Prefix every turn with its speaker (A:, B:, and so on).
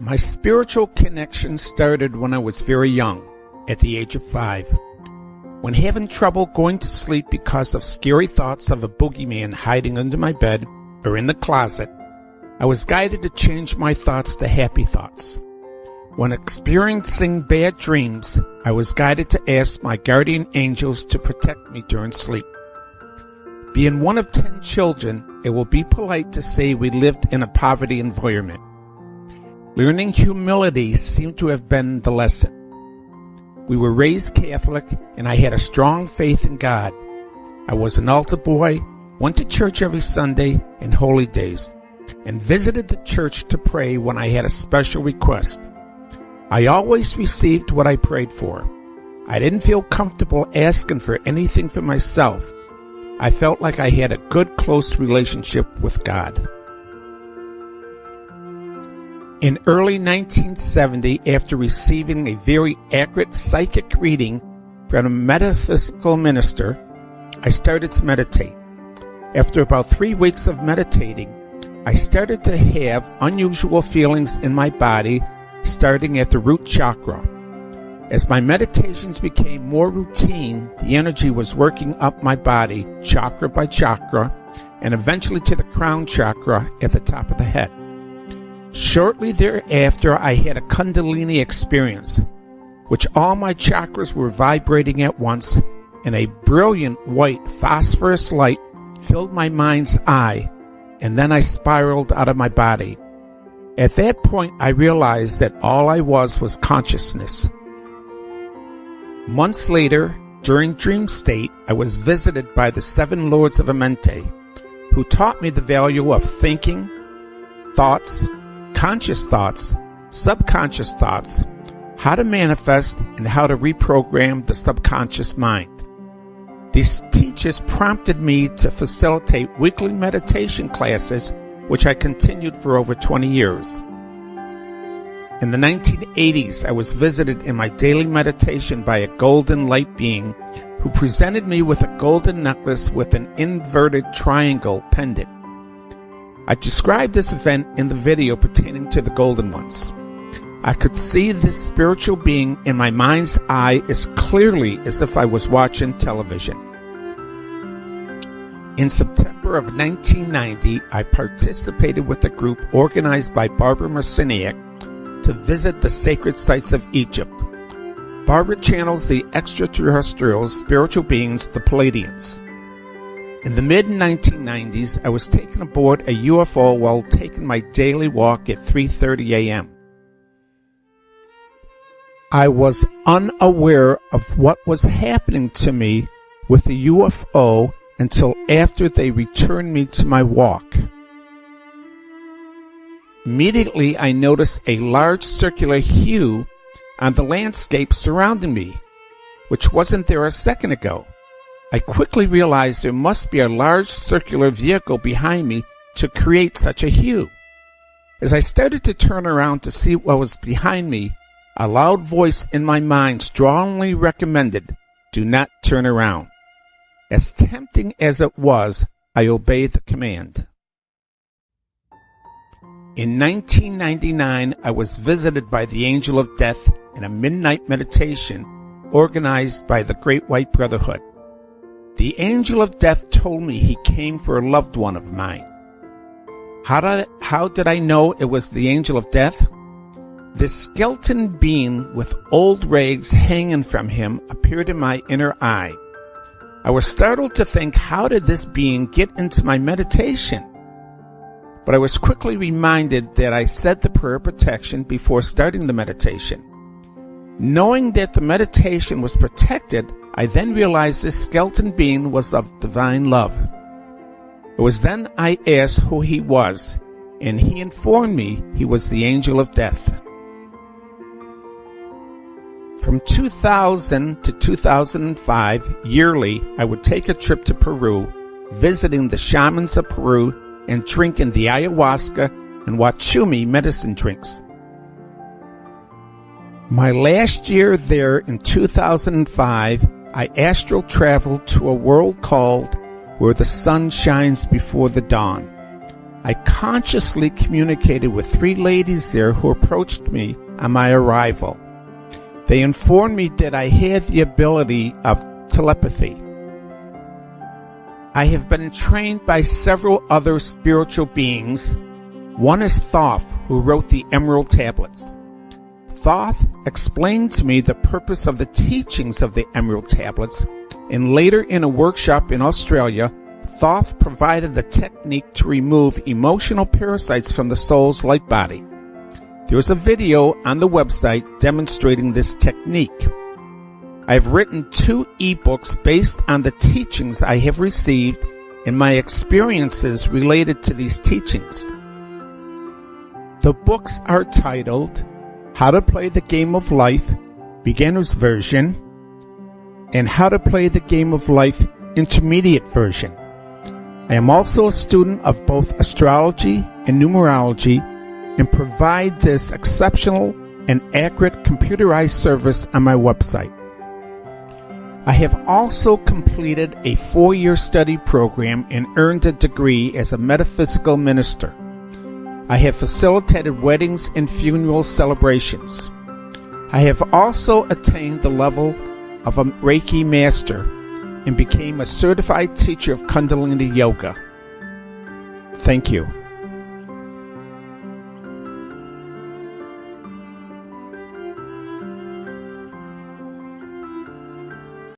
A: My spiritual connection started when I was very young, at the age of 5. When having trouble going to sleep because of scary thoughts of a boogeyman hiding under my bed or in the closet, I was guided to change my thoughts to happy thoughts. When experiencing bad dreams, I was guided to ask my guardian angels to protect me during sleep. Being one of 10 children, it will be polite to say we lived in a poverty environment. Learning humility seemed to have been the lesson. We were raised Catholic, and I had a strong faith in God. I was an altar boy, went to church every Sunday and holy days, and visited the church to pray when I had a special request. I always received what I prayed for. I didn't feel comfortable asking for anything for myself. I felt like I had a good, close relationship with God. In early 1970, after receiving a very accurate psychic reading from a metaphysical minister, I started to meditate. After about 3 weeks of meditating, I started to have unusual feelings in my body, starting at the root chakra. As my meditations became more routine, the energy was working up my body, chakra by chakra, and eventually to the crown chakra at the top of the head. Shortly thereafter, I had a Kundalini experience, which all my chakras were vibrating at once, and a brilliant white phosphorus light filled my mind's eye, and then I spiraled out of my body. At that point, I realized that all I was consciousness. Months later, during dream state, I was visited by the 7 Lords of Amenti, who taught me the value of thinking, thoughts, conscious thoughts, subconscious thoughts, how to manifest, and how to reprogram the subconscious mind. These teachers prompted me to facilitate weekly meditation classes, which I continued for over 20 years. In the 1980s, I was visited in my daily meditation by a golden light being who presented me with a golden necklace with an inverted triangle pendant. I described this event in the video pertaining to the golden ones. I could see this spiritual being in my mind's eye as clearly as if I was watching television. In September of 1990, I participated with a group organized by Barbara Marciniak to visit the sacred sites of Egypt. Barbara channels the extraterrestrials, spiritual beings, the Pleiadians. In the mid-1990s, I was taken aboard a UFO while taking my daily walk at 3:30 a.m. I was unaware of what was happening to me with the UFO until after they returned me to my walk. Immediately, I noticed a large circular hue on the landscape surrounding me, which wasn't there a second ago. I quickly realized there must be a large circular vehicle behind me to create such a hue. As I started to turn around to see what was behind me, a loud voice in my mind strongly recommended, "Do not turn around." As tempting as it was, I obeyed the command. In 1999, I was visited by the Angel of Death in a midnight meditation organized by the Great White Brotherhood. The Angel of Death told me he came for a loved one of mine. How did I know it was the Angel of Death? This skeleton being with old rags hanging from him appeared in my inner eye. I was startled to think, how did this being get into my meditation? But I was quickly reminded that I said the prayer of protection before starting the meditation. Knowing that the meditation was protected, I then realized this skeleton being was of divine love. It was then I asked who he was, and he informed me he was the Angel of Death. From 2000 to 2005, yearly, I would take a trip to Peru, visiting the shamans of Peru and drinking the ayahuasca and wachumi medicine drinks. My last year there in 2005, I astral traveled to a world called Where the Sun Shines Before the Dawn. I consciously communicated with 3 ladies there who approached me on my arrival. They informed me that I had the ability of telepathy. I have been trained by several other spiritual beings. One is Thoth, who wrote the Emerald Tablets. Thoth explained to me the purpose of the teachings of the Emerald Tablets, and later in a workshop in Australia, Thoth provided the technique to remove emotional parasites from the soul's light body. There is a video on the website demonstrating this technique. I have written 2 ebooks based on the teachings I have received and my experiences related to these teachings. The books are titled How to Play the Game of Life, Beginner's Version, and How to Play the Game of Life, Intermediate Version. I am also a student of both astrology and numerology and provide this exceptional and accurate computerized service on my website. I have also completed a 4-year study program and earned a degree as a metaphysical minister. I have facilitated weddings and funeral celebrations. I have also attained the level of a Reiki master and became a certified teacher of Kundalini Yoga. Thank you.